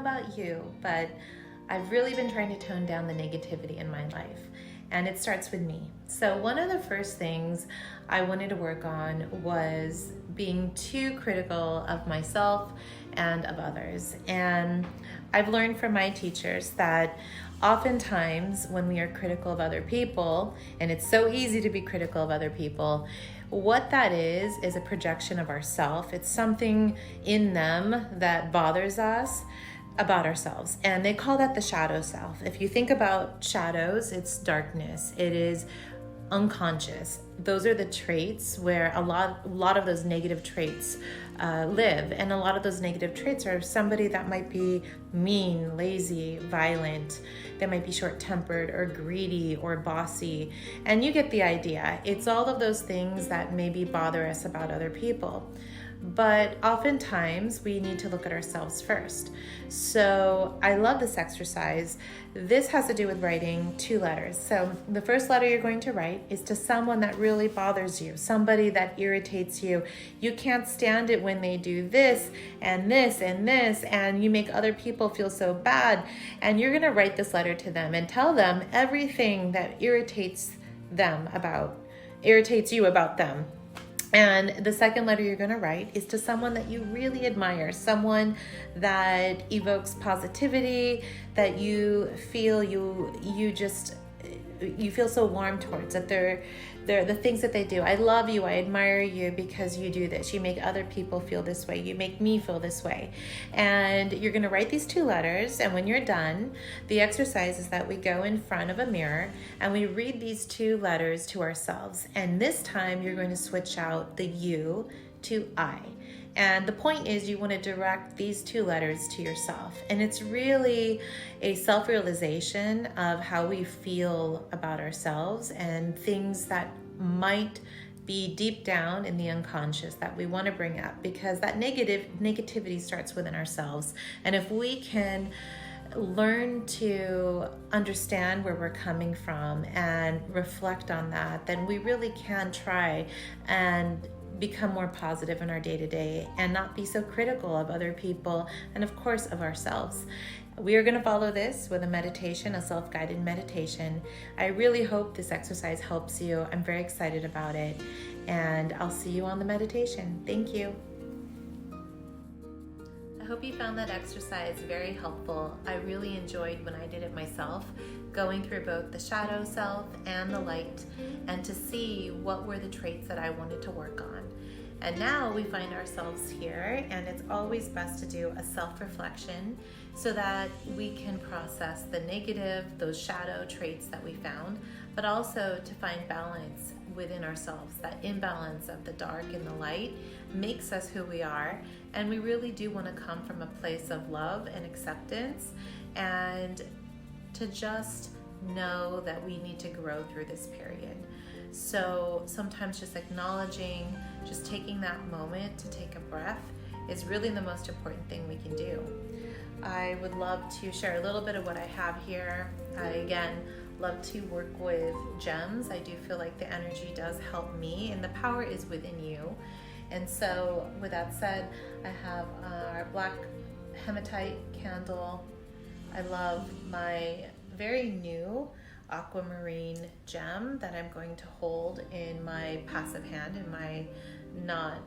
about you, but I've really been trying to tone down the negativity in my life, and it starts with me. So one of the first things I wanted to work on was being too critical of myself and of others. And I've learned from my teachers that oftentimes when we are critical of other people, and it's so easy to be critical of other people, what that is a projection of ourself. It's something in them that bothers us about ourselves, and they call that the shadow self. If you think about shadows, it's darkness, it is unconscious. Those are the traits where a lot of those negative traits live, and a lot of those negative traits are somebody that might be mean, lazy, violent. They might be short-tempered or greedy or bossy, and you get the idea. It's all of those things that maybe bother us about other people. But oftentimes we need to look at ourselves first. So I love this exercise. This has to do with writing 2 letters. So the first letter you're going to write is to someone that really bothers you, somebody that irritates you. You can't stand it when they do this and this and this, and you make other people feel so bad. And you're going to write this letter to them and tell them everything that irritates you about them. And the second letter you're going to write is to someone that you really admire, someone that evokes positivity, that you feel you feel so warm towards, that they're the things that they do. I love you, I admire you because you do this. You make other people feel this way. You make me feel this way. And you're going to write these 2 letters, and when you're done, the exercise is that we go in front of a mirror and we read these 2 letters to ourselves. And this time you're going to switch out the you to I. And the point is you want to direct these 2 letters to yourself. And it's really a self-realization of how we feel about ourselves and things that might be deep down in the unconscious that we want to bring up, because that negativity starts within ourselves. And if we can learn to understand where we're coming from and reflect on that, then we really can try and become more positive in our day-to-day and not be so critical of other people and of course of ourselves. We are going to follow this with a meditation, a self-guided meditation. I really hope this exercise helps you. I'm very excited about it, and I'll see you on the meditation. Thank you. I hope you found that exercise very helpful. I really enjoyed when I did it myself, going through both the shadow self and the light, and to see what were the traits that I wanted to work on. And now we find ourselves here, and it's always best to do a self-reflection so that we can process the negative, those shadow traits that we found, but also to find balance within ourselves. That imbalance of the dark and the light makes us who we are, and we really do want to come from a place of love and acceptance, and to just know that we need to grow through this period. So sometimes just acknowledging, just taking that moment to take a breath is really the most important thing we can do. I would love to share a little bit of what I have here. I, again, love to work with gems. I do feel like the energy does help me, and the power is within you. And so with that said, I have our black hematite candle. I love my very new aquamarine gem that I'm going to hold in my passive hand, in my not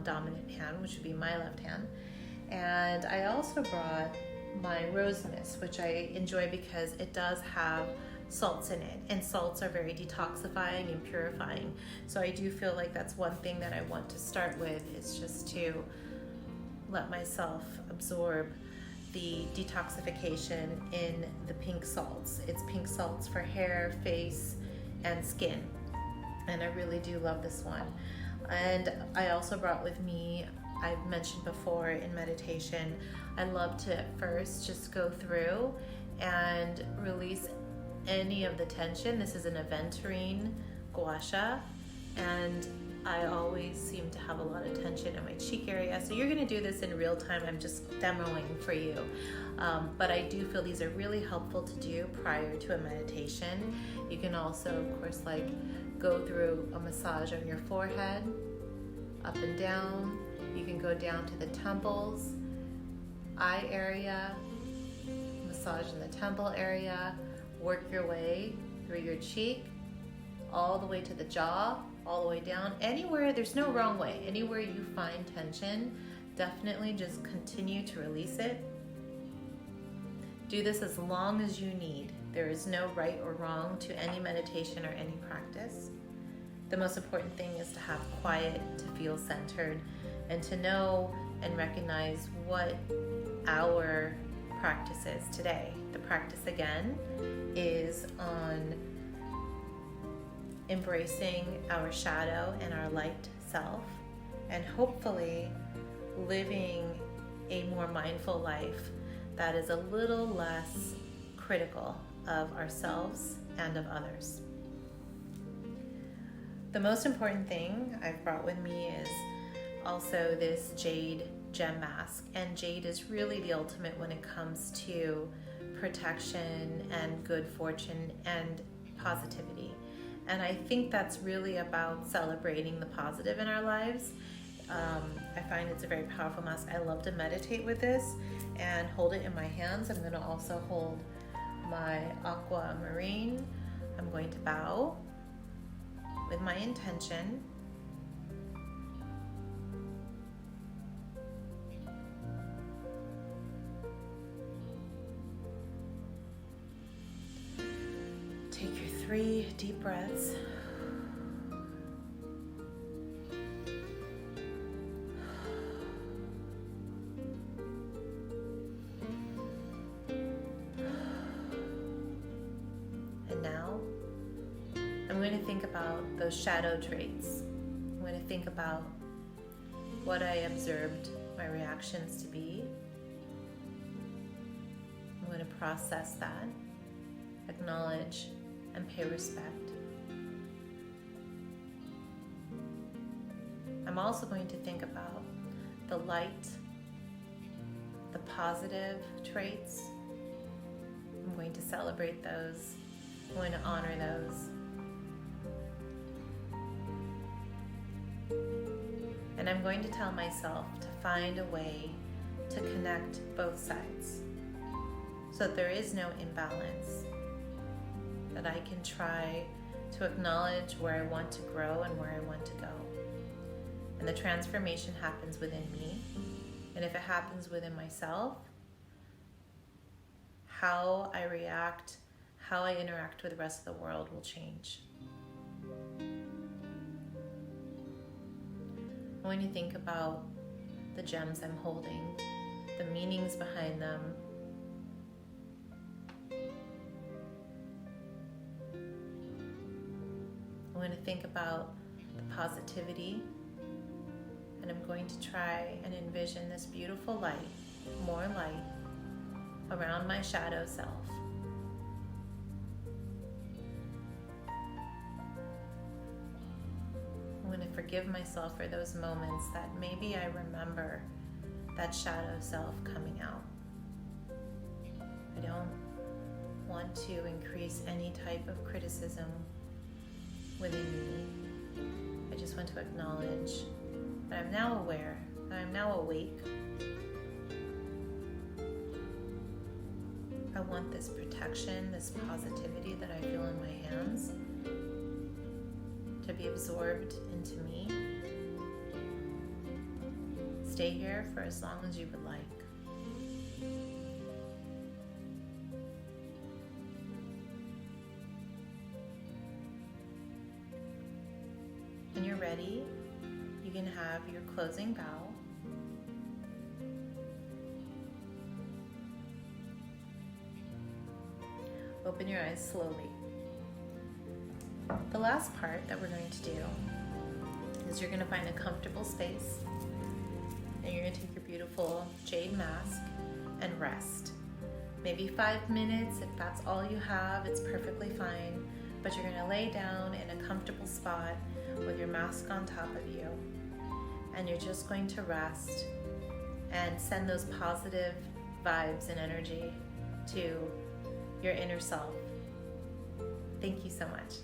dominant hand, which would be my left hand. And I also brought my rose mist, which I enjoy because it does have salts in it, and salts are very detoxifying and purifying. So I do feel like that's one thing that I want to start with, is just to let myself absorb the detoxification in the pink salts. It's pink salts for hair, face, and skin. And I really do love this one. And I also brought with me, I've mentioned before in meditation, I love to at first just go through and release any of the tension. This is an aventurine gua sha, and I always seem to have a lot of tension in my cheek area. So you're going to do this in real time. I'm just demoing for you. But I do feel these are really helpful to do prior to a meditation. You can also, of course, like go through a massage on your forehead, up and down. You can go down to the temples, eye area, massage in the temple area, work your way through your cheek, all the way to the jaw, all the way down. Anywhere, there's no wrong way. Anywhere you find tension, definitely just continue to release it. Do this as long as you need. There is no right or wrong to any meditation or any practice. The most important thing is to have quiet, to feel centered, and to know and recognize what our practice is today. The practice, again, is on embracing our shadow and our light self, and hopefully living a more mindful life that is a little less critical of ourselves and of others. The most important thing I've brought with me is also this jade gem mask, and jade is really the ultimate when it comes to protection and good fortune and positivity. And I think that's really about celebrating the positive in our lives. I find it's a very powerful mask. I love to meditate with this and hold it in my hands. I'm going to also hold my aquamarine. I'm going to bow with my intention. Take your 3 deep breaths. And now, I'm going to think about those shadow traits. I'm going to think about what I observed my reactions to be. I'm going to process that, acknowledge, and pay respect. I'm also going to think about the light, the positive traits. I'm going to celebrate those. I'm going to honor those. And I'm going to tell myself to find a way to connect both sides so that there is no imbalance, that I can try to acknowledge where I want to grow and where I want to go. And the transformation happens within me. And if it happens within myself, how I react, how I interact with the rest of the world will change. When you think about the gems I'm holding, the meanings behind them, I'm going to think about the positivity, and I'm going to try and envision this beautiful light, more light, around my shadow self. I'm going to forgive myself for those moments that maybe I remember that shadow self coming out. I don't want to increase any type of criticism within me. I just want to acknowledge that I'm now aware, that I'm now awake. I want this protection, this positivity that I feel in my hands to be absorbed into me. Stay here for as long as you would like. When you're ready, you can have your closing bow. Open your eyes slowly. The last part that we're going to do is you're going to find a comfortable space, and you're going to take your beautiful jade mask and rest. Maybe 5 minutes. If that's all you have, it's perfectly fine. But you're going to lay down in a comfortable spot with your mask on top of you, and you're just going to rest and send those positive vibes and energy to your inner self. Thank you so much.